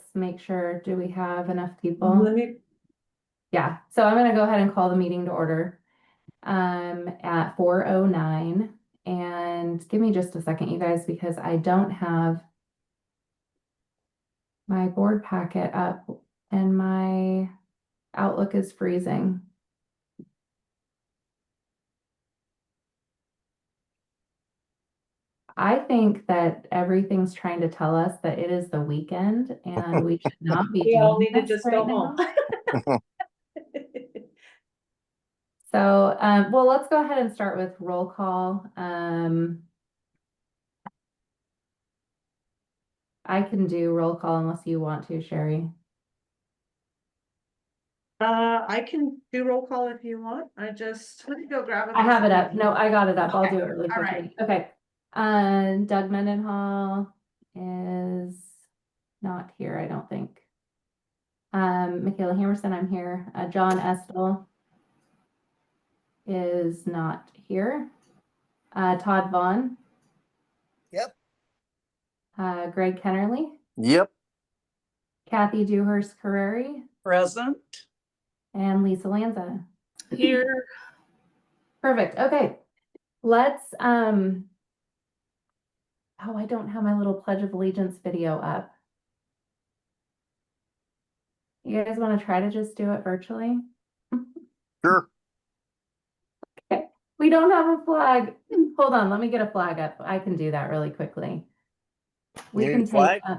let's make sure, do we have enough people? Let me, Yeah, so I'm gonna go ahead and call the meeting to order at 4:09. And give me just a second, you guys, because I don't have my board packet up and my Outlook is freezing. I think that everything's trying to tell us that it is the weekend and we should not be we all doing need to this just right go now. home. So, well, let's go ahead and start with roll call. I can do roll call unless you want to, Sherry. I can do roll call if you want. Let me go grab it. I have it up. No, I got it up. I'll Okay. do it really All right. quickly. Okay. Doug Mendenhall is not here, I don't think. Michaela Hammerson, I'm here. John Estel is not here. Todd Vaughn. Yep. Greg Kennerly. Yep. Kathy Dewhurst Carreri. Present. And Lisa Lanza. Here. Perfect. Okay. Let's oh, I don't have my little Pledge of Allegiance video up. You guys want to try to just do it virtually? Sure. Okay. We don't have a flag. Hold on, let me get a flag up. I can do that really quickly. We You can need a flag? take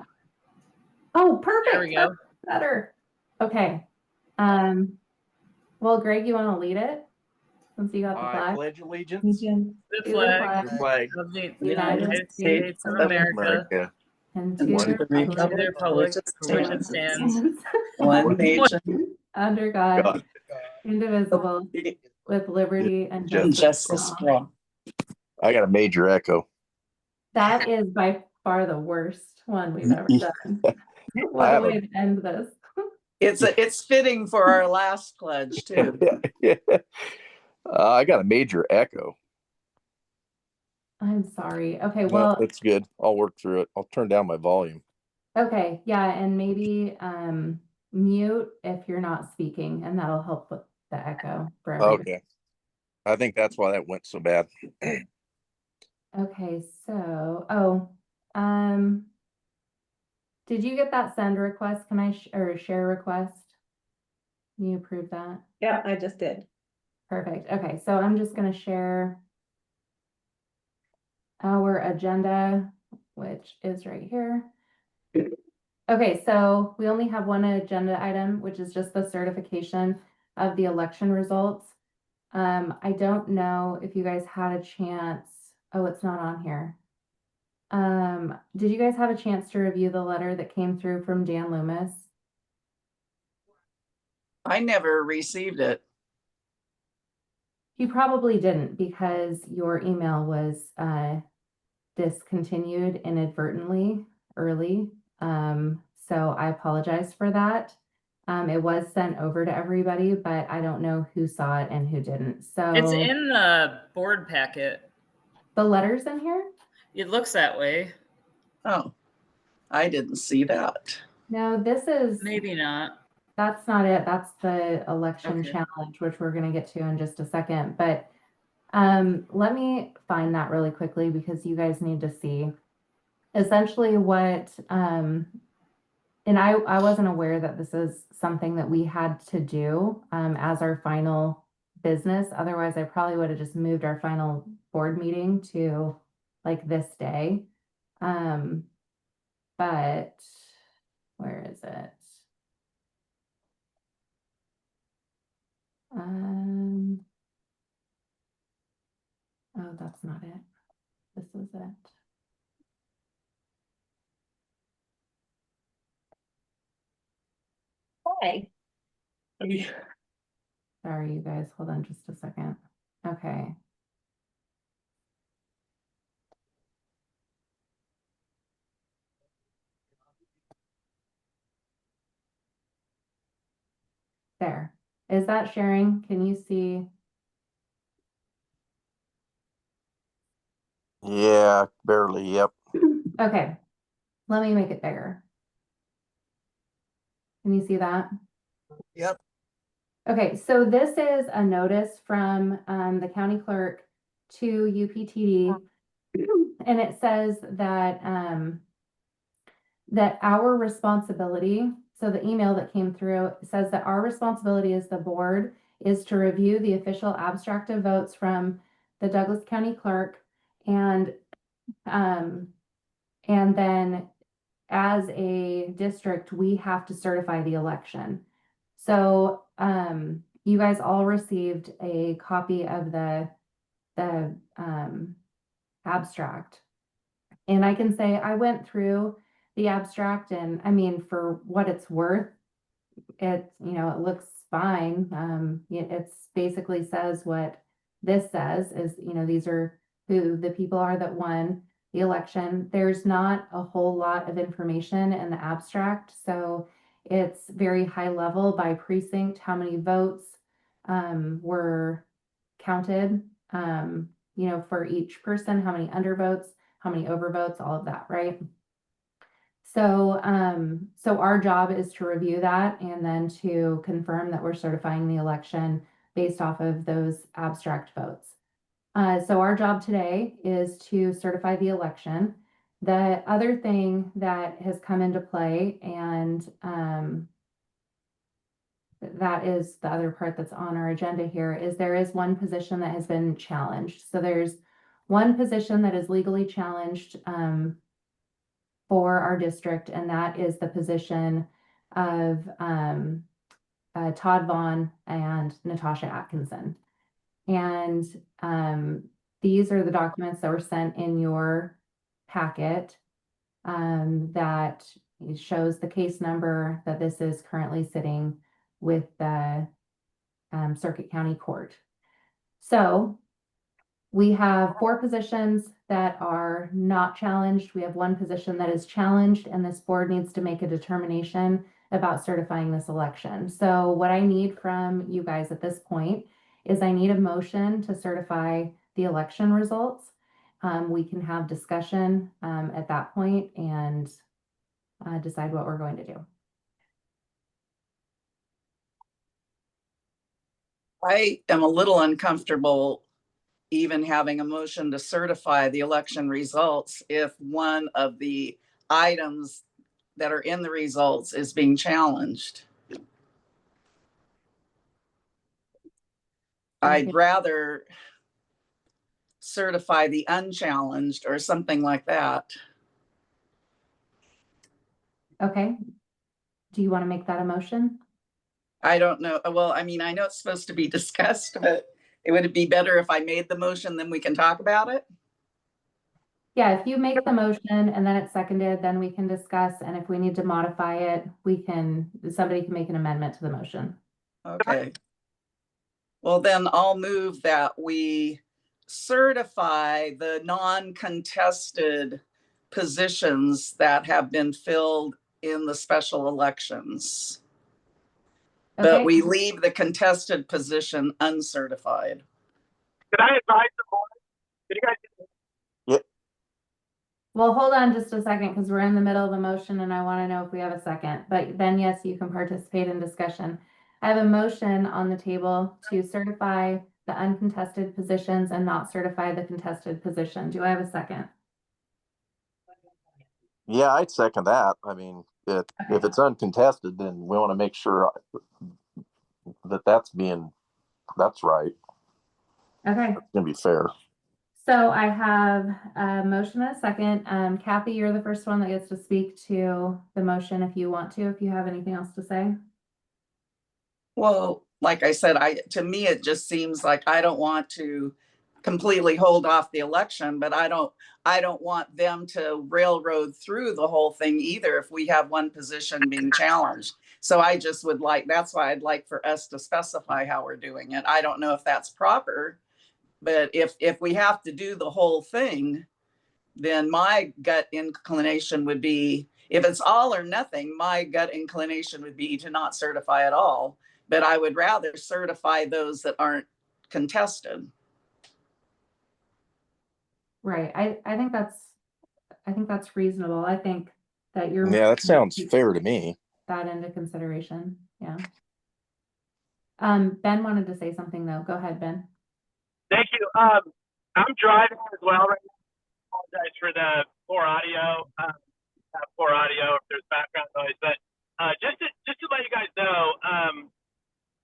oh, perfect. There we go. Better. Okay. Well, Greg, you want to lead it since you got the I flag? pledge allegiance You The To flag to the flag of the United United States States of of America and and to to the of the republic for which it stands, one nation, under God, God. indivisible, with liberty and and justice justice for all. for all. I got a major echo. That is by far the worst one we've ever done. What a have way to end this. It's fitting for our last pledge too. I got a major echo. I'm sorry. Okay, No, well, that's good. I'll work through it. I'll turn down my volume. okay, yeah, and maybe mute if you're not speaking, and that'll help with the echo for everybody. Okay. I think that's why that went so bad. Okay, so did you get that send request? Can I or share request? Can you approve that? Yeah, I just did. Perfect. Okay, so I'm just gonna share our agenda, which is right here. Okay, so we only have one agenda item, which is just the certification of the election results. I don't know if you guys had a chance. Oh, it's not on here. Did you guys have a chance to review the letter that came through from Dan Loomis? I never received it. You probably didn't because your email was discontinued inadvertently early. So I apologize for that. It was sent over to everybody, but I don't know who saw it and who didn't. So It's in the board packet. the letters in here? It looks that way. Oh, I didn't see that. No, this is Maybe not. that's not it. That's the election Okay. challenge, which we're going to get to in just a second. But let me find that really quickly because you guys need to see essentially what and I wasn't aware that this is something that we had to do as our final business. Otherwise, I probably would have just moved our final board meeting to like this day. But where is it? Oh, that's not it. This is it. Hi. Sorry, you guys. Hold on just a second. Okay. There. Is that sharing? Can you see? Yeah, barely. Yep. Okay. Let me make it bigger. Can you see that? Yep. Okay, so this is a notice from the county clerk to UPTD. And it says that that our responsibility, so the email that came through says that our responsibility as the board is to review the official abstract of votes from the Douglas County clerk and then as a district, we have to certify the election. So you guys all received a copy of the abstract. And I can say I went through the abstract, and I mean, for what it's worth, it, you know, it looks fine. It's basically says what this says is, you know, these are who the people are that won the election. There's not a whole lot of information in the abstract, so it's very high level by precinct, how many votes were counted, you know, for each person, how many undervotes, how many overvotes, all of that, right? So, so our job is to review that and then to confirm that we're certifying the election based off of those abstract votes. So our job today is to certify the election. The other thing that has come into play, and that is the other part that's on our agenda here, is there is one position that has been challenged. So there's one position that is legally challenged for our district, and that is the position of Todd Vaughn and Natasha Atkinson. And these are the documents that were sent in your packet that shows the case number that this is currently sitting with the Circuit County Court. So we have 4 positions that are not challenged. We have 1 position that is challenged, and this board needs to make a determination about certifying this election. So what I need from you guys at this point is I need a motion to certify the election results. We can have discussion at that point and decide what we're going to do. I am a little uncomfortable even having a motion to certify the election results if one of the items that are in the results is being challenged. I'd rather certify the unchallenged or something like that. Okay. Do you want to make that a motion? I don't know. Well, I mean, I know it's supposed to be discussed, but it would be better if I made the motion, then we can talk about it. Yeah, if you make the motion and then it's seconded, then we can discuss. And if we need to modify it, somebody can make an amendment to the motion. Okay. Well, then I'll move that we certify the non-contested positions that have been filled in the special elections. But Okay. we leave the contested position uncertified. Could I advise the board? Did you guys? Well, hold on just a second because we're in the middle of a motion and I want to know if we have a second. But then, yes, you can participate in discussion. I have a motion on the table to certify the uncontested positions and not certify the contested position. Do I have a second? Yeah, I'd second that. I mean, if it's uncontested, then we want to make sure that that's right. Okay. It's gonna be fair. So I have a motion and a second. Kathy, you're the first one that gets to speak to the motion if you want to, if you have anything else to say. Well, like I said, to me, it just seems like I don't want to completely hold off the election, but I don't want them to railroad through the whole thing either if we have one position being challenged. So I just would that's why I'd like for us to specify how we're doing it. I don't know if that's proper, but if we have to do the whole thing, then my gut inclination would be, if it's all or nothing, my gut inclination would be to not certify at all. But I would rather certify those that aren't contested. Right. I think that's reasonable. I think that you're. Yeah, that sounds fair to me. that into consideration. Yeah. Ben wanted to say something though. Go ahead, Ben. Thank you. I'm driving as well right now. I apologize for the poor audio. If there's background noise, but just to let you guys know,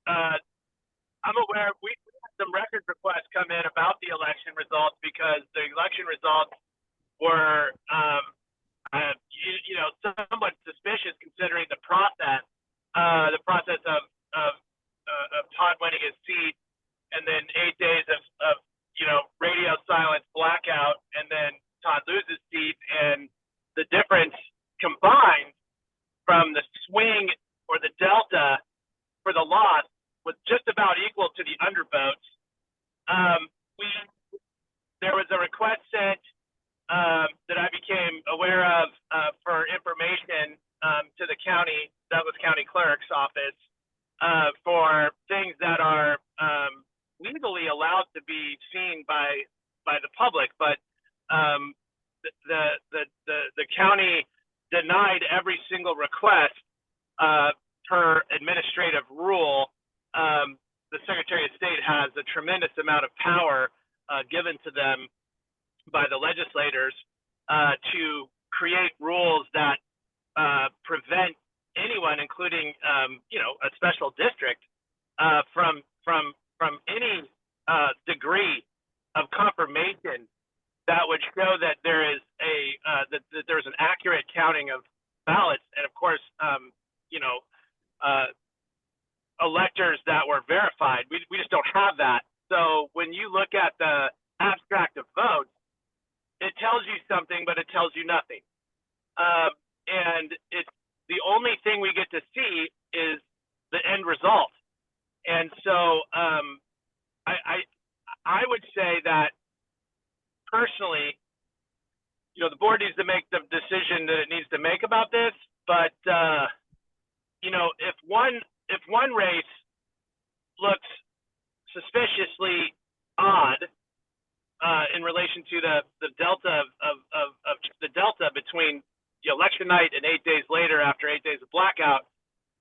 I'm aware we had some record requests come in about the election results because the election results were somewhat suspicious considering the process of Todd winning his seat, and then 8 days of radio silence blackout, and then Todd loses seat, and the difference combined from the swing or the delta for the loss was just about equal to the undervotes. There was a request sent that I became aware of for information to the Douglas County Clerk's office for things that are legally allowed to be seen by the public, but the county denied every single request per administrative rule. The Secretary of State has a tremendous amount of power given to them by the legislators to create rules that prevent anyone, including a special district, from any degree of confirmation that would show that there is that there's an accurate counting of ballots, and of course, electors that were verified. We just don't have that. So when you look at the abstract of votes, it tells you something, but it tells you nothing. And it's the only thing we get to see is the end result. And so I would say that personally, the board needs to make the decision that it needs to make about this. But if one race looks suspiciously odd in relation to the delta of the delta between the election night and 8 days later, after 8 days of blackout,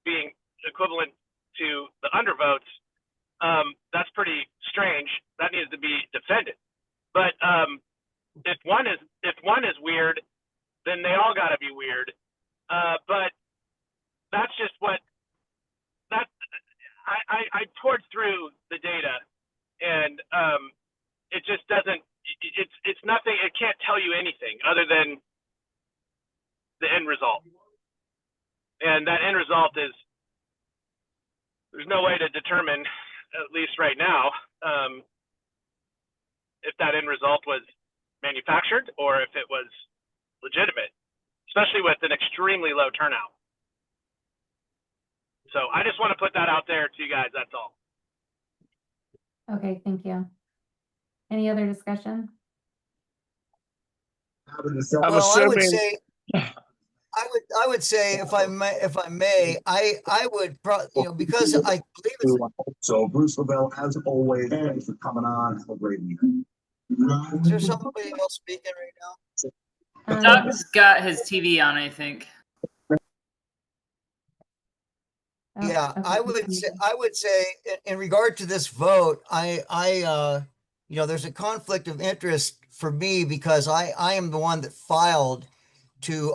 being equivalent to the undervotes, that's pretty strange. That needs to be defended. But if one is weird, then they all got to be weird. But that's just what I poured through the data, and it just doesn't. It's nothing. It can't tell you anything other than the end result. And that end result is, there's no way to determine, at least right now, if that end result was manufactured or if it was legitimate, especially with an extremely low turnout. So I just want to put that out there to you guys. That's all. Okay, thank you. Any other discussion? Well, I would say, I would say, if I may, I would because I believe it's. So Bruce Lavelle, as always, thanks for coming on. Have a great weekend. Is there somebody else speaking right now? Doug's got his TV on, I think. Oh, Yeah, okay, I would say in regard to this vote, there's a conflict of interest for me because I am the one that filed to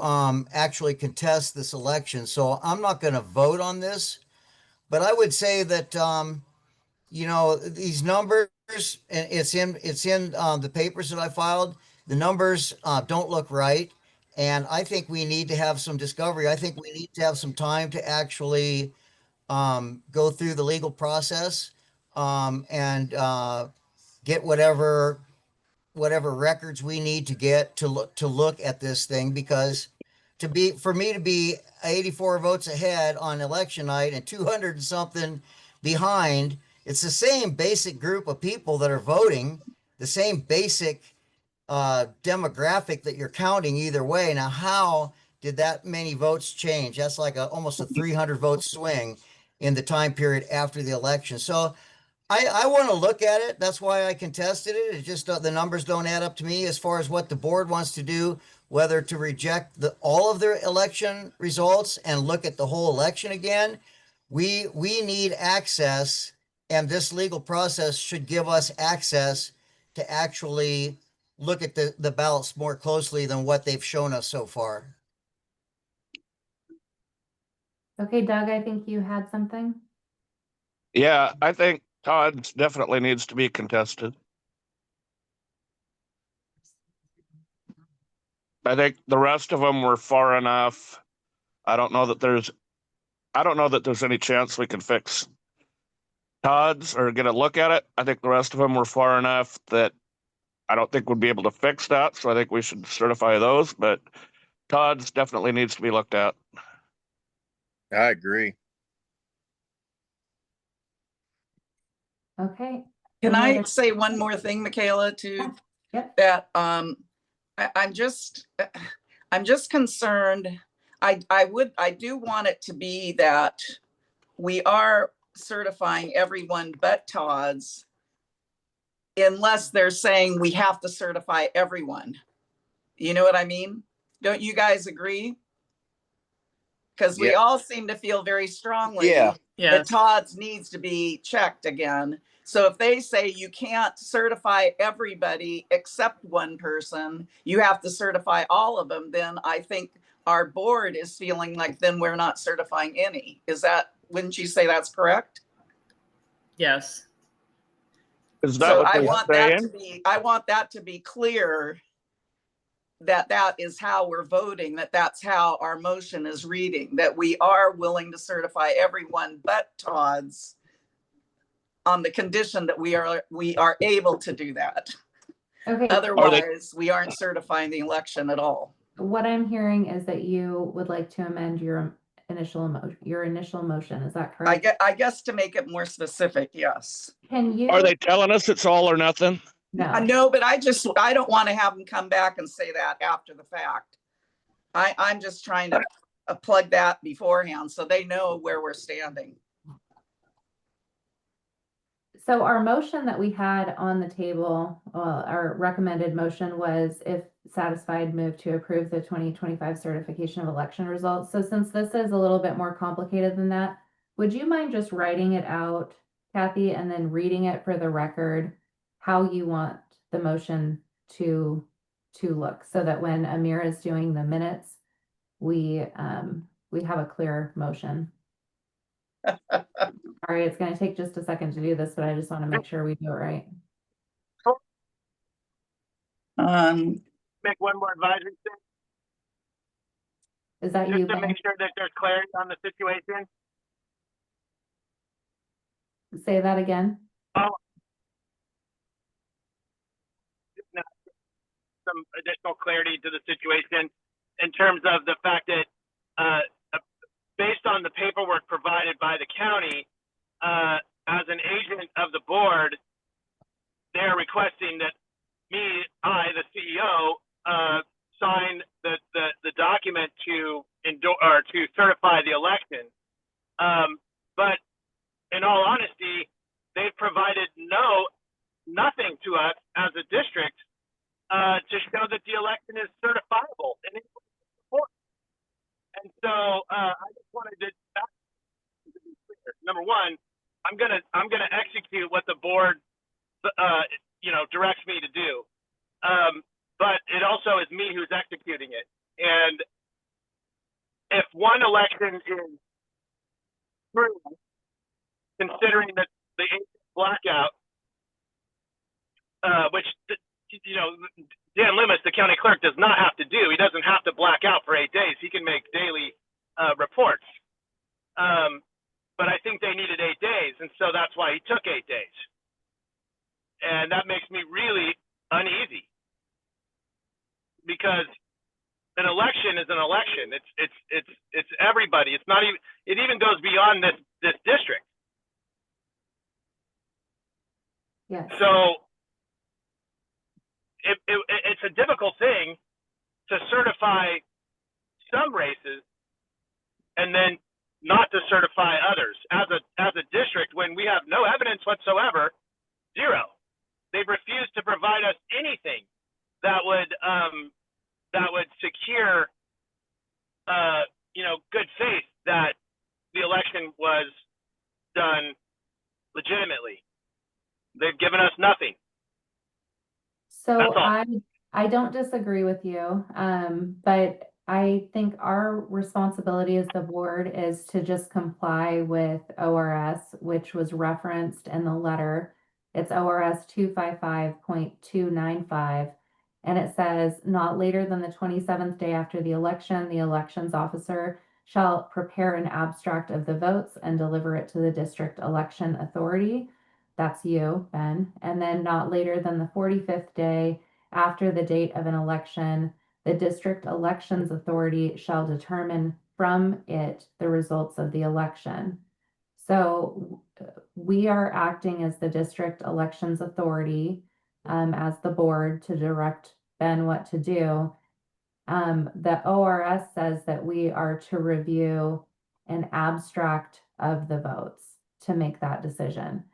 actually contest this election. So I'm not going to vote on this, but I would say that these numbers, and it's in the papers that I filed. The numbers don't look right, and I think we need to have some discovery. I think we need to have some time to actually go through the legal process and get whatever records we need to get to look at this thing, because for me to be 84 votes ahead on election night and 200 and something behind, it's the same basic group of people that are voting, the same basic demographic that you're counting either way. Now, how did that many votes change? That's like almost a 300 vote swing in the time period after the election. So I want to look at it. That's why I contested it. It's just the numbers don't add up to me as far as what the board wants to do, whether to reject all of their election results and look at the whole election again. We need access, and this legal process should give us access to actually look at the ballots more closely than what they've shown us so far. Okay, Doug, I think you had something. Yeah, I think Todd's definitely needs to be contested. I think the rest of them were far enough. I don't know that there's any chance we can fix Todd's or get a look at it. I think the rest of them were far enough that I don't think we'd be able to fix that. So I think we should certify those, but Todd's definitely needs to be looked at. I agree. Okay. Can Any I other- say one more thing, Michaela, to Yep. that? I'm just concerned. I do want it to be that we are certifying everyone but Todd's, unless they're saying we have to certify everyone. You know what I mean? Don't you guys agree? Because we Yeah. all seem to feel very strongly Yeah. Yeah. that Todd's needs to be checked again. So if they say you can't certify everybody except one person, you have to certify all of them, then I think our board is feeling like then we're not certifying any. Wouldn't you say that's correct? Yes. Is that So what they're saying? I want that to be clear, that is how we're voting, that's how our motion is reading, that we are willing to certify everyone but Todd's on the condition that we are able to do that. Okay, Otherwise, we aren't certifying the election at all. what I'm hearing is that you would like to amend your initial motion. Is that correct? I guess to make it more specific, yes. Can you? Are they telling us it's all or nothing? No. No, but I don't want to have them come back and say that after the fact. I'm just trying to plug that beforehand so they know where we're standing. So our motion that we had on the table, our recommended motion was, if satisfied, move to approve the 2025 certification of election results. So since this is a little bit more complicated than that, would you mind just writing it out, Kathy, and then reading it for the record, how you want the motion to look, so that when Amir is doing the minutes, we have a clear motion. Sorry, it's going to take just a second to do this, but I just want to make sure we do it right. Make one more advisory thing, Is that you, just to Ben? make sure that there's clarity on the situation. Say that again. Some additional clarity to the situation in terms of the fact that, based on the paperwork provided by the county, as an agent of the board, they're requesting that I, the CEO, sign the document to certify the election. But in all honesty, they've provided nothing to us as a district to show that the election is certifiable. And so I just wanted to be clear. Number one, I'm gonna execute what the board directs me to do. But it also is me who's executing it. And if one election is true, considering that the blackout, which Dan Loomis, the county clerk, does not have to do. He doesn't have to black out for 8 days. He can make daily reports. But I think they needed 8 days, and so that's why he took 8 days. And that makes me really uneasy, because an election is an election. It's everybody. It's not even. It even goes beyond this district. Yes. So it's a difficult thing to certify some races and then not to certify others as a district when we have no evidence whatsoever, zero. They've refused to provide us anything that would that would secure, good faith that the election was done legitimately. They've given us nothing. So That's all. I don't disagree with you, but I think our responsibility as the board is to just comply with ORS, which was referenced in the letter. It's ORS 255.295, and it says, not later than the 27th day after the election, the elections officer shall prepare an abstract of the votes and deliver it to the district election authority. That's you, Ben. And then not later than the 45th day after the date of an election, the district elections authority shall determine from it the results of the election. So we are acting as the district elections authority, as the board, to direct Ben what to do. The ORS says that we are to review an abstract of the votes to make that decision.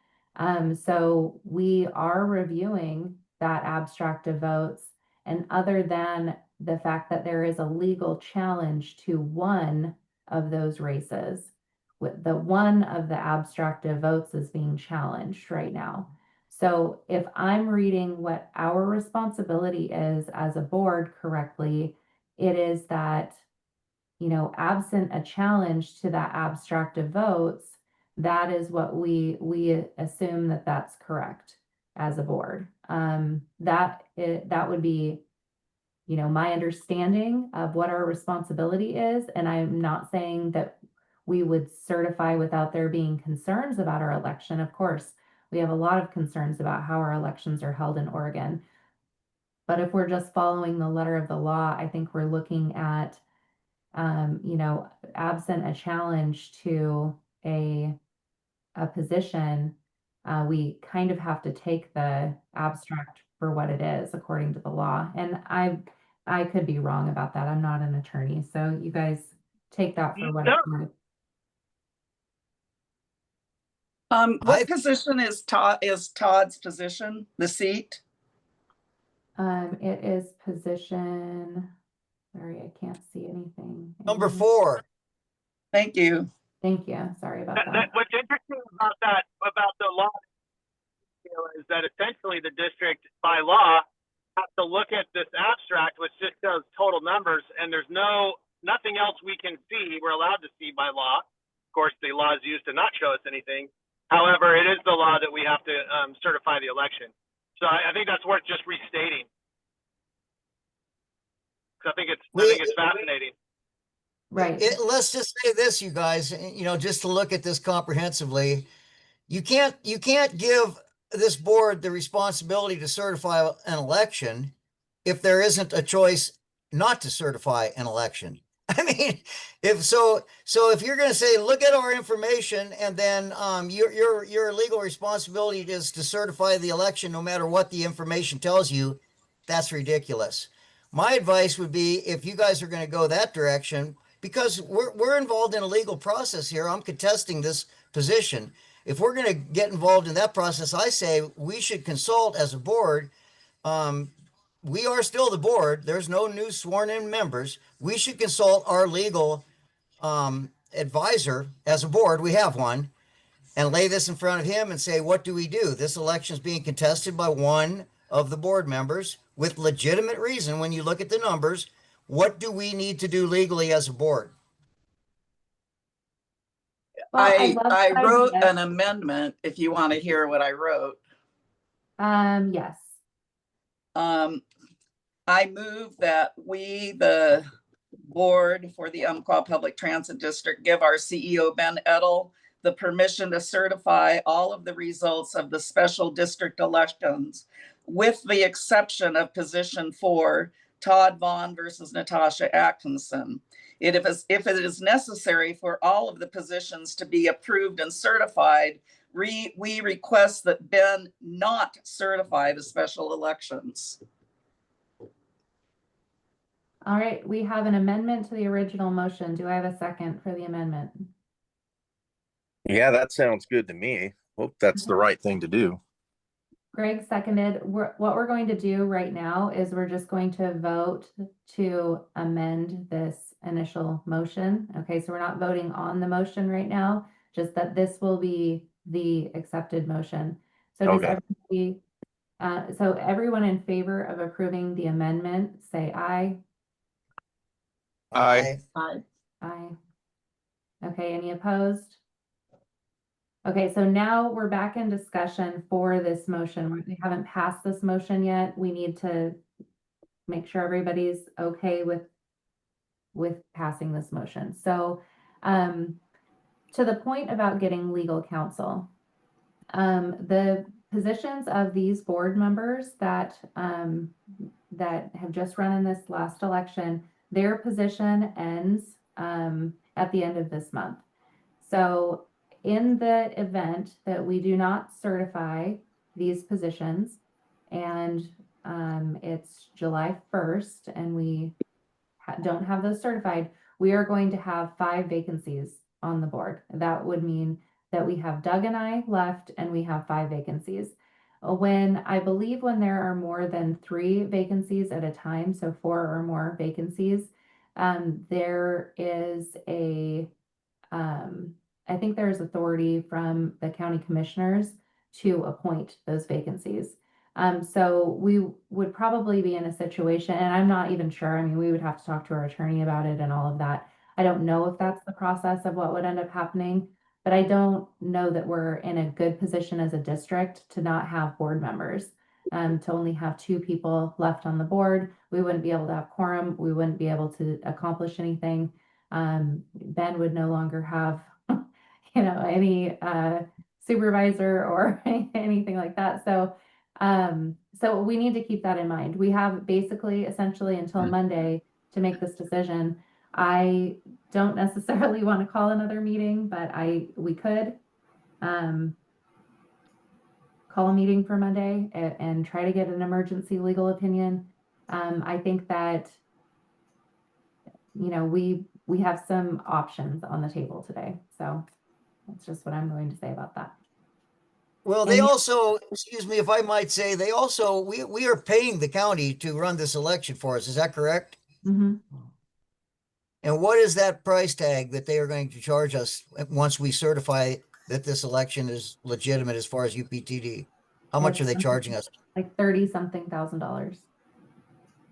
So we are reviewing that abstract of votes, and other than the fact that there is a legal challenge to one of those races, with the one of the abstract of votes is being challenged right now. So if I'm reading what our responsibility is as a board correctly, it is that, absent a challenge to that abstract of votes, that is what we assume that that's correct as a board. That would be, my understanding of what our responsibility is. And I'm not saying that we would certify without there being concerns about our election. Of course, we have a lot of concerns about how our elections are held in Oregon. But if we're just following the letter of the law, I think we're looking at, absent a challenge to a position, we kind of have to take the abstract for what it is according to the law. And I could be wrong about that. I'm not an attorney, so you guys take that for what No. it's worth. What position is Todd's position, the seat? It is position, sorry, I can't see anything. Number 4. Thank you. Thank you. Sorry about that. What's interesting about the law is that essentially the district by law has to look at this abstract, which just shows total numbers, and there's nothing else we can see. We're allowed to see by law. Of course, the law is used to not show us anything. However, it is the law that we have to certify the election. So I think that's worth just restating. I think it's fascinating. Right. Let's just say this, you guys, just to look at this comprehensively, you can't give this board the responsibility to certify an election if there isn't a choice not to certify an election. I mean, if you're going to say, look at our information, and then your legal responsibility is to certify the election no matter what the information tells you, that's ridiculous. My advice would be, if you guys are going to go that direction, because we're involved in a legal process here, I'm contesting this position. If we're going to get involved in that process, I say we should consult as a board. We are still the board. There's no new sworn in members. We should consult our legal advisor as a board. We have one, and lay this in front of him and say, what do we do? This election is being contested by one of the board members with legitimate reason. When you look at the numbers, what do we need to do legally as a board? Well, I love wrote ideas. an amendment, if you want to hear what I wrote. Yes. I move that we, the board for the Umpqua Public Transit District, give our CEO, Ben Edel, the permission to certify all of the results of the special district elections, with the exception of position 4, Todd Vaughn versus Natasha Atkinson. If it is necessary for all of the positions to be approved and certified, we request that Ben not certify the special elections. All right, we have an amendment to the original motion. Do I have a second for the amendment? Yeah, that sounds good to me. Hope that's the right thing to do. Greg seconded. What we're going to do right now is we're just going to vote to amend this initial motion. Okay, so we're not voting on the motion right now, just that this will be the accepted motion. So does Okay. everybody, so everyone in favor of approving the amendment, say aye. Aye. Aye. Okay, any opposed? Okay, so now we're back in discussion for this motion. We haven't passed this motion yet. We need to make sure everybody's okay with passing this motion. So, to the point about getting legal counsel, the positions of these board members that have just run in this last election, their position ends at the end of this month. So in the event that we do not certify these positions and it's July 1st and we don't have those certified, we are going to have 5 vacancies on the board. That would mean that we have Doug and I left and we have 5 vacancies. When I believe when there are more than 3 vacancies at a time, so 4 or more vacancies, there is a I think there's authority from the county commissioners to appoint those vacancies. So we would probably be in a situation, and I'm not even sure. I mean, we would have to talk to our attorney about it and all of that. I don't know if that's the process of what would end up happening, but I don't know that we're in a good position as a district to not have board members. To only have 2 people left on the board, we wouldn't be able to have quorum. We wouldn't be able to accomplish anything. Ben would no longer have, any supervisor or anything like that. So we need to keep that in mind. We have basically essentially until Monday to make this decision. I don't necessarily want to call another meeting, but we could call a meeting for Monday and try to get an emergency legal opinion. I think that, we have some options on the table today. So that's just what I'm going to say about that. Well, they also, excuse me if I might say, they also, we are paying the county to run this election for us. Is that correct? Mm-hmm. And what is that price tag that they are going to charge us once we certify that this election is legitimate as far as UPTD? How much are they charging us? Like $30-something thousand.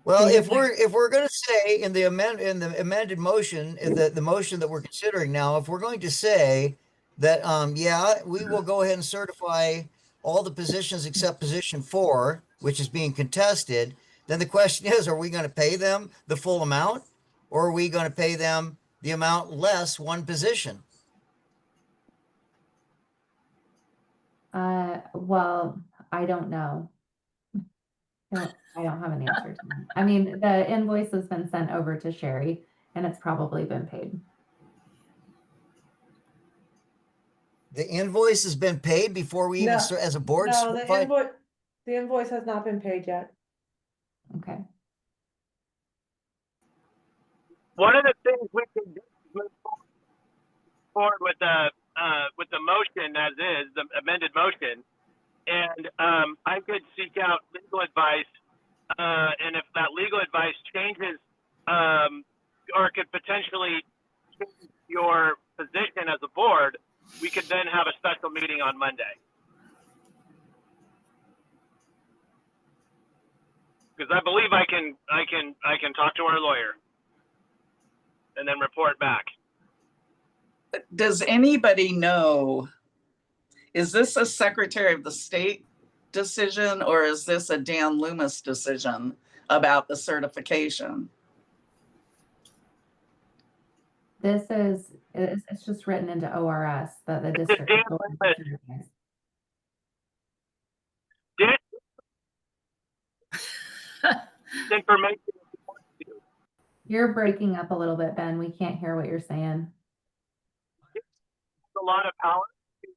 Well, Yeah. if we're going to say in the amended motion, in the motion that we're considering now, if we're going to say that yeah, we will go ahead and certify all the positions except position 4, which is being contested, then the question is, are we going to pay them the full amount, or are we going to pay them the amount less one position? Well, I don't know. I don't have an answer to that. I mean, the invoice has been sent over to Sherry and it's probably been paid. The invoice has been paid before we even, No. as a board, No, certified? the invoice has not been paid yet. Okay. One of the things we can do is move forward with the motion as is, the amended motion. And I could seek out legal advice, and if that legal advice changes, or could potentially change your position as a board, we could then have a special meeting on Monday. Because I believe I can talk to our lawyer and then report back. Does anybody know, is this a Secretary of the State decision or is this a Dan Loomis decision about the certification? It's just written into ORS that the district. Information. You're breaking up a little bit, Ben. We can't hear what you're saying. A lot of power to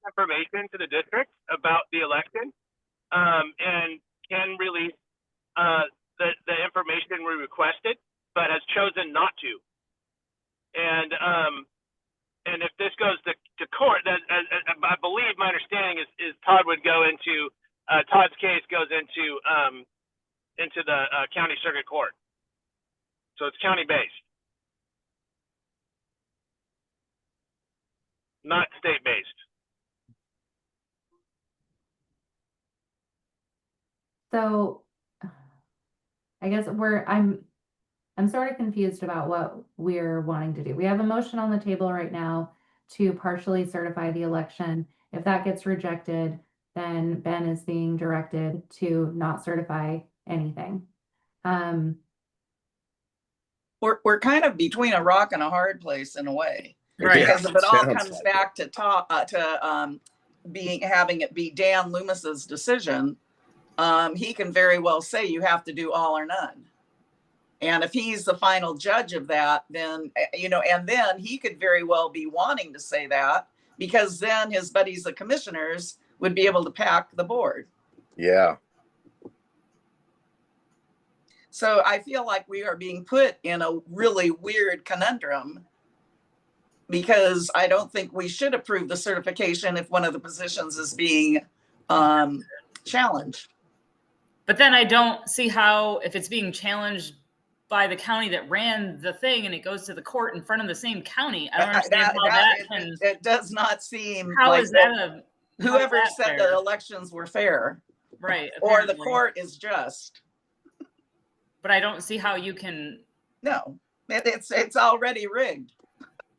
information to the district about the election, and can release the information we requested, but has chosen not to. And if this goes to to court, that I believe my understanding is Todd would go into Todd's case goes into the county circuit court, so it's county based, not state based. So I guess I'm sort of confused about what we're wanting to do. We have a motion on the table right now to partially certify the election. If that gets rejected, then Ben is being directed to not certify anything. We're kind of between a rock and a hard place in a way. Right. Because if it all Sounds comes like back to having it be Dan Loomis's decision, he can very well say you have to do all or none. And if he's the final judge of that, then, and then he could very well be wanting to say that, because then his buddies, the commissioners, would be able to pack the board. Yeah. So I feel like we are being put in a really weird conundrum, because I don't think we should approve the certification if one of the positions is being challenged. But then I don't see how, if it's being challenged by the county that ran the thing and it goes to the court in front of the same county, I don't understand how that can. It does not seem How like is that a whoever how's that said fair? the elections were fair, right? or the apparently. court is just. But I don't see how you can. No, it's already rigged.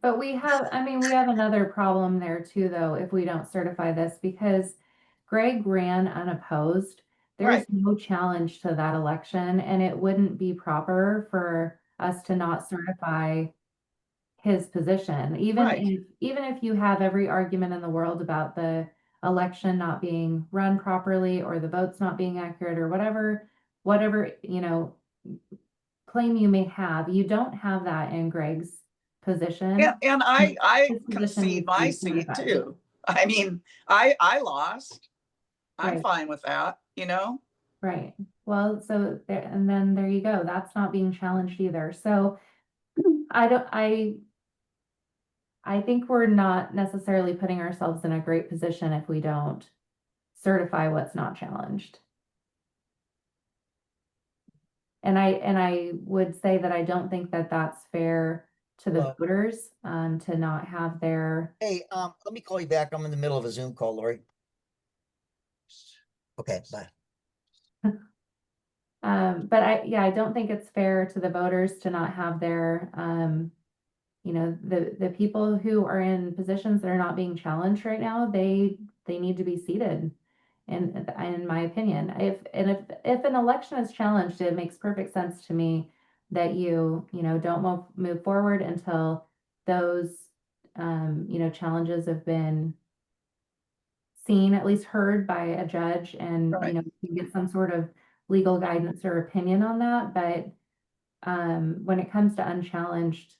But we have another problem there too, though, if we don't certify this, because Greg ran unopposed. There's Right. no challenge to that election, and it wouldn't be proper for us to not certify his position. Right. Even if you have every argument in the world about the election not being run properly or the votes not being accurate or whatever, claim you may have, you don't have that in Greg's position. And I His position concede needs to my be seat certified. too. I mean, I lost. I'm Right. fine with that, Right. Well, so there, and then there you go. That's not being challenged either. So I think we're not necessarily putting ourselves in a great position if we don't certify what's not challenged. And I would say that I don't think that that's fair to the Well- voters, to not have their, Hey, let me call you back. I'm in the middle of a Zoom call, Lori. Okay, bye. but I don't think it's fair to the voters to not have their, the people who are in positions that are not being challenged right now, they need to be seated. In my opinion, if an election is challenged, it makes perfect sense to me that you don't move forward until those, challenges have been seen, at least heard by a judge, and, Right. you get some sort of legal guidance or opinion on that. But when it comes to unchallenged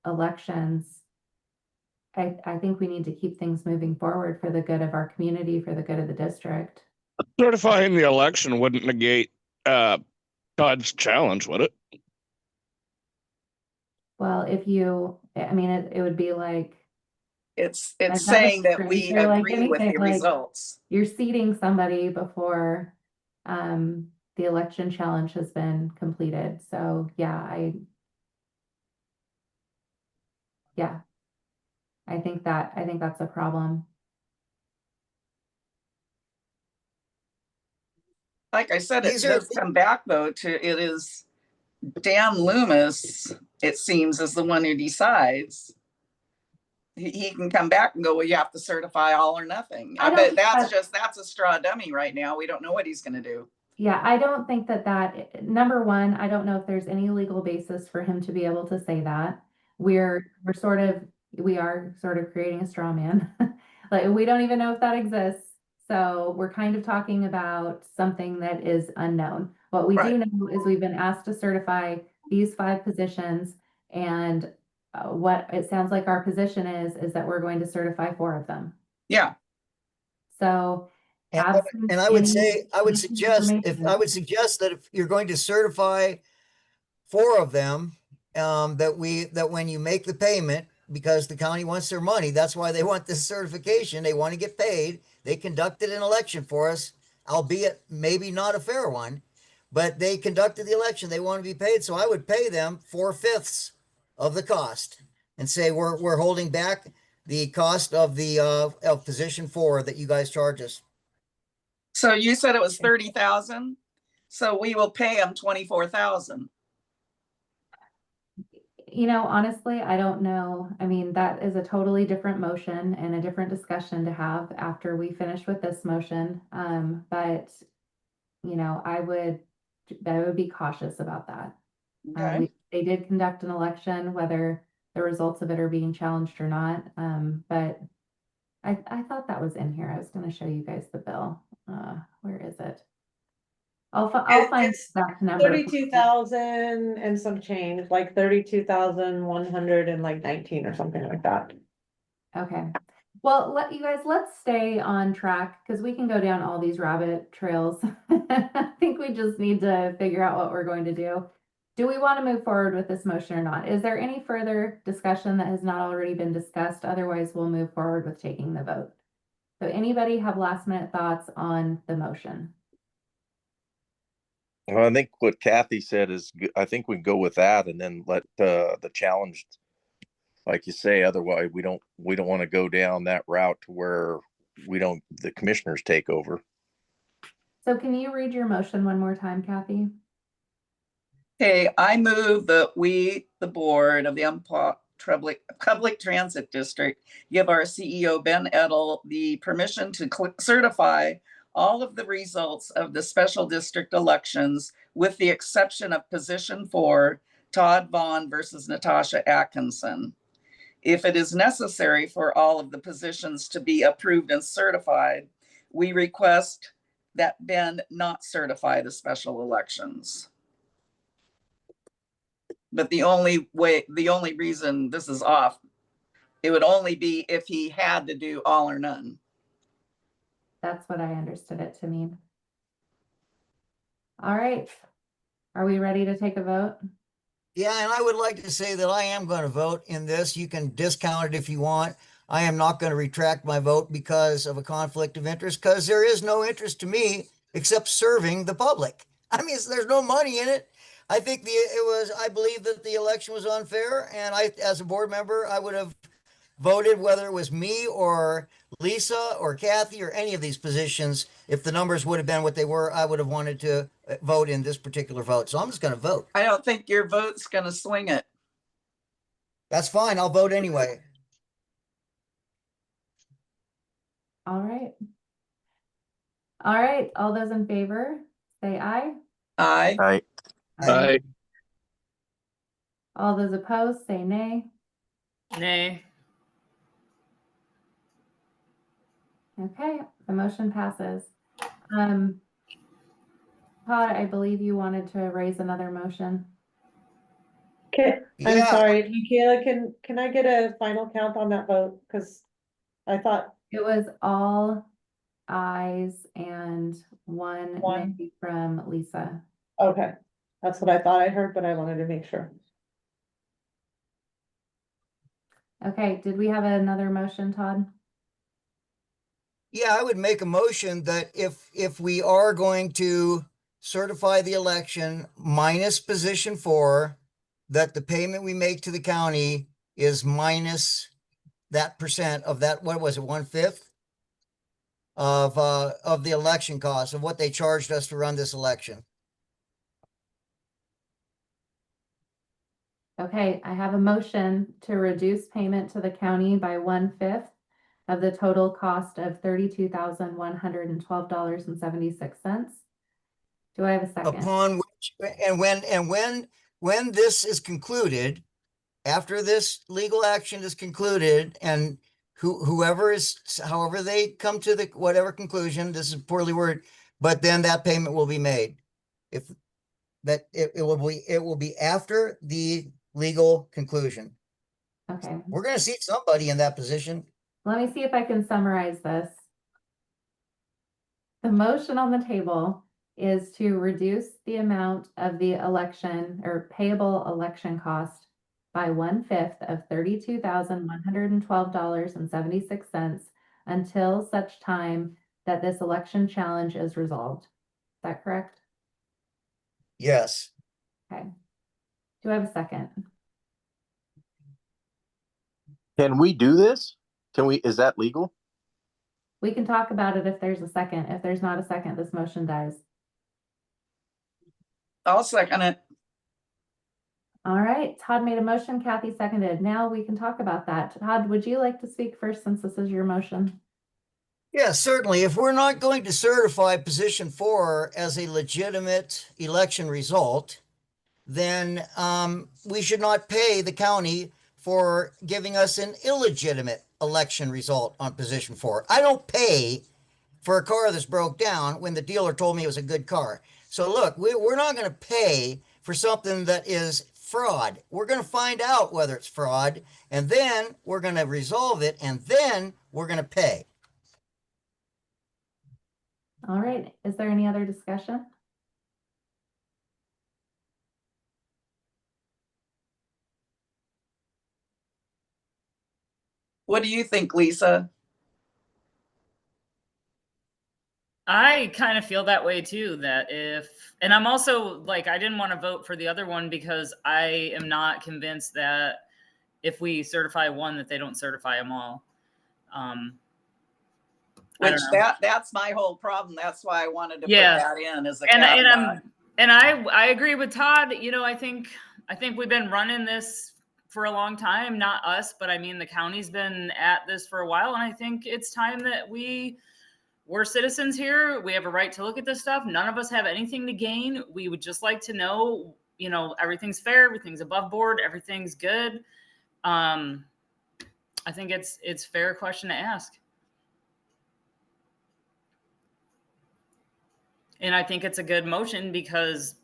elections, I think we need to keep things moving forward for the good of our community, for the good of the district. Certifying the election wouldn't negate Todd's challenge, would it? Well, it would be like it's I've saying never that we experienced it like agree with the anything, like- results. you're seating somebody before the election challenge has been completed. So yeah, I think that's a problem. Like I said, it These are- does come back though to it is Dan Loomis, it seems, is the one who decides. He can come back and go, well, you have to certify all or nothing. I But don't- that's a straw dummy right now. We don't know what he's gonna do. Yeah, I don't think that number one, I don't know if there's any legal basis for him to be able to say that. We are sort of creating a straw man. Like, we don't even know if that exists. So we're kind of talking about something that is unknown. What we do Right. know is we've been asked to certify these 5 positions, and what it sounds like our position is that we're going to certify 4 of them. Yeah, So absent And I would any say, I would information- suggest that if you're going to certify 4 of them, that when you make the payment, because the county wants their money. That's why they want this certification. They want to get paid. They conducted an election for us, albeit maybe not a fair one, but they conducted the election. They want to be paid. So I would pay them 4/5 of the cost and say, we're holding back the cost of the, of position 4 that you guys charge us. So you said it was 30,000? So we will pay them 24,000. You know, honestly, I don't know. I mean, that is a totally different motion and a different discussion to have after we finish with this motion. But you know, I would be cautious about that. Okay. They did conduct an election, whether the results of it are being challenged or not. But I thought that was in here. I was going to show you guys the bill. Where is it? I'll find It's the exact number. 32,000 and some change, like 32,100 and like 19 or something like that. Okay. Well, let's stay on track because we can go down all these rabbit trails. I think we just need to figure out what we're going to do. Do we want to move forward with this motion or not? Is there any further discussion that has not already been discussed? Otherwise, we'll move forward with taking the vote. So anybody have last minute thoughts on the motion? Well, I think what Kathy said is, I think we can go with that and then let the challenged, like you say, otherwise we don't want to go down that route to where the commissioners take over. So can you read your motion one more time, Kathy? Okay, I move that we, the board of the Umpqua Public Transit District, give our CEO, Ben Edel, the permission to certify all of the results of the special district elections with the exception of position 4, Todd Vaughn versus Natasha Atkinson. If it is necessary for all of the positions to be approved and certified, we request that Ben not certify the special elections. But the only reason this is off, it would only be if he had to do all or none. That's what I understood it to mean. All right. Are we ready to take a vote? Yeah, and I would like to say that I am going to vote in this. You can discount it if you want. I am not going to retract my vote because of a conflict of interest, because there is no interest to me except serving the public. I mean, there's no money in it. I think I believe that the election was unfair, and as a board member, I would have voted whether it was me or Lisa or Kathy or any of these positions. If the numbers would have been what they were, I would have wanted to vote in this particular vote. So I'm just going to vote. I don't think your vote's going to swing it. That's fine. I'll vote anyway. All right. All right. All those in favor, say aye. Aye. Right. Aye. All those opposed, say nay. Nay. Okay, the motion passes. Todd, I believe you wanted to raise another motion. Okay, I'm Yeah. sorry, Michaela, can I get a final count on that vote? Because I thought, It was all ayes and one One. nay from Lisa. okay, that's what I thought I heard, but I wanted to make sure. Okay, did we have another motion, Todd? Yeah, I would make a motion that if we are going to certify the election minus position 4, that the payment we make to the county is minus that percent of that, what was it, 1/5 of the election cost of what they charged us to run this election. Okay, I have a motion to reduce payment to the county by 1/5 of the total cost of $32,112.76. Do I have a second? Upon which, and when this is concluded, after this legal action is concluded, and however they come to the whatever conclusion, this is poorly worded, but then that payment will be made. If that it will be after the legal conclusion. Okay, We're going to see somebody in that position. let me see if I can summarize this. The motion on the table is to reduce the amount of the election or payable election cost by 1/5 of $32,112.76 until such time that this election challenge is resolved. Is that correct? Yes. Okay. Do I have a second? Can we do this? Can we, is that legal? We can talk about it if there's a second. If there's not a second, this motion dies. I'll second it. All right, Todd made a motion, Kathy seconded. Now we can talk about that. Todd, would you like to speak first since this is your motion? Yeah, certainly. If we're not going to certify position 4 as a legitimate election result, then we should not pay the county for giving us an illegitimate election result on position 4. I don't pay for a car that's broke down when the dealer told me it was a good car. So look, we're not going to pay for something that is fraud. We're going to find out whether it's fraud, and then we're going to resolve it, and then we're going to pay. All right, is there any other discussion? What do you think, Lisa? I kind of feel that way too, that and I'm also like, I didn't want to vote for the other one because I am not convinced that if we certify one, that they don't certify them all. I Which don't know. that's my whole problem. That's why I wanted to put Yeah. that in as a And caveat. I agree with Todd. You know, I think we've been running this for a long time, not us, but I mean, the county's been at this for a while. And I think it's time that we're citizens here. We have a right to look at this stuff. None of us have anything to gain. We would just like to know, you know, everything's fair, everything's above board, everything's good. I think it's a fair question to ask. And I think it's a good motion because,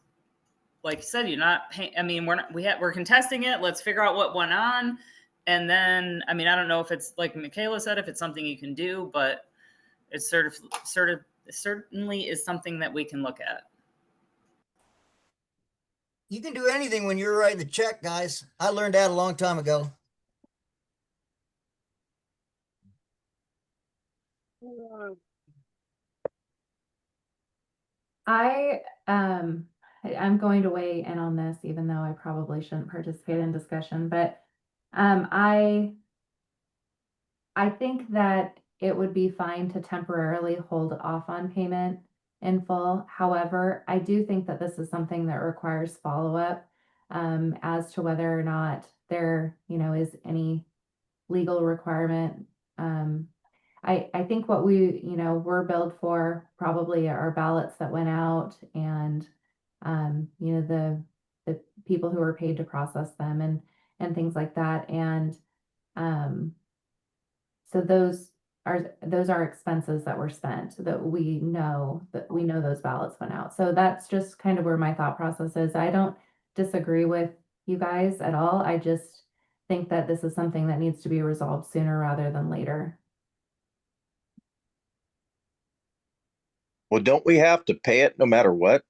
like you said, you're not paying. I mean, we're contesting it. Let's figure out what went on. And then, I mean, I don't know if it's like Michaela said, if it's something you can do, but it's certainly is something that we can look at. You can do anything when you're writing the check, guys. I learned that a long time ago. I'm going to weigh in on this, even though I probably shouldn't participate in discussion, but I think that it would be fine to temporarily hold off on payment in full. However, I do think that this is something that requires follow-up as to whether or not there, you know, is any legal requirement. I think what we, you know, we're billed for probably our ballots that went out and, you know, the people who were paid to process them and things like that. And, so those are expenses that were spent that we know those ballots went out. So that's just kind of where my thought process is. I don't disagree with you guys at all. I just think that this is something that needs to be resolved sooner rather than later. Well, don't we have to pay it no matter what?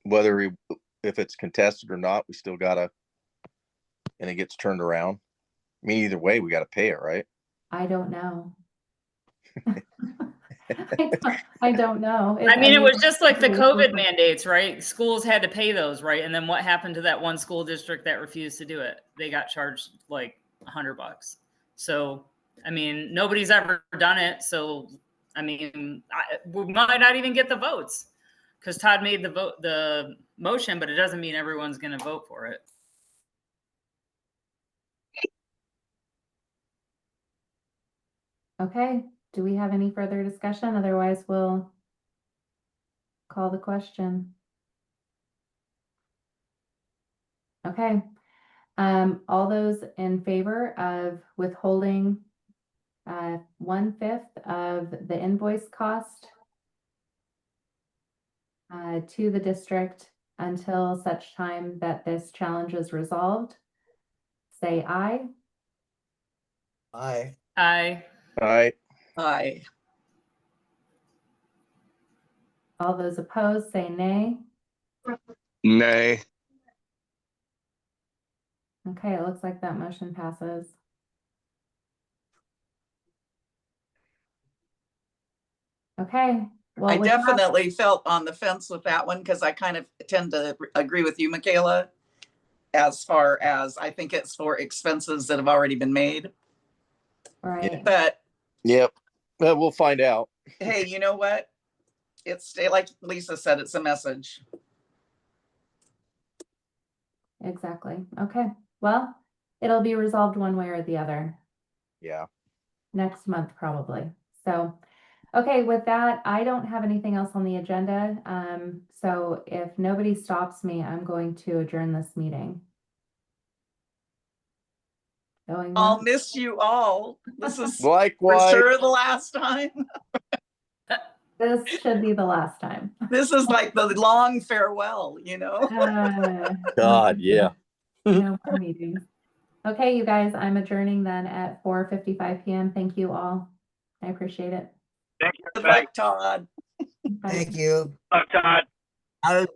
Whether if it's contested or not, we still gotta, and it gets turned around. I mean, either way, we gotta pay it, right? I don't know. I don't know. I mean, it was just like the COVID mandates, right? Schools had to pay those, right? And then what happened to that one school district that refused to do it? They got charged like $100. So, I mean, nobody's ever done it. So, I mean, we might not even get the votes because Todd made the motion, but it doesn't mean everyone's going to vote for it. Okay. Do we have any further discussion? Otherwise, we'll call the question. Okay. All those in favor of withholding 1/5 of the invoice cost to the district until such time that this challenge is resolved, say aye. Aye. Aye. Aye. Aye. All those opposed, say nay. Nay. Okay, it looks like that motion passes. Okay. Well, I with that- definitely felt on the fence with that one because I kind of tend to agree with you, Michaela. As far as I think it's for expenses that have already been made. Right. But Yep. Well, we'll find out. hey, you know what? It's like Lisa said, it's a message. Exactly. Okay. Well, it'll be resolved one way or the other Yeah. next month, probably. So, okay, with that, I don't have anything else on the agenda. So if nobody stops me, I'm going to adjourn this meeting. Going I'll once? miss you all. This is for Likewise. sure the last time. This should be the last time. This is like the long farewell, you know? God, yeah. No more meetings. Okay, you guys, I'm adjourning then at 4:55 p.m. Thank you all. I appreciate it. Thank you, Good everybody. luck, Todd. Bye. Thank you. Todd. How did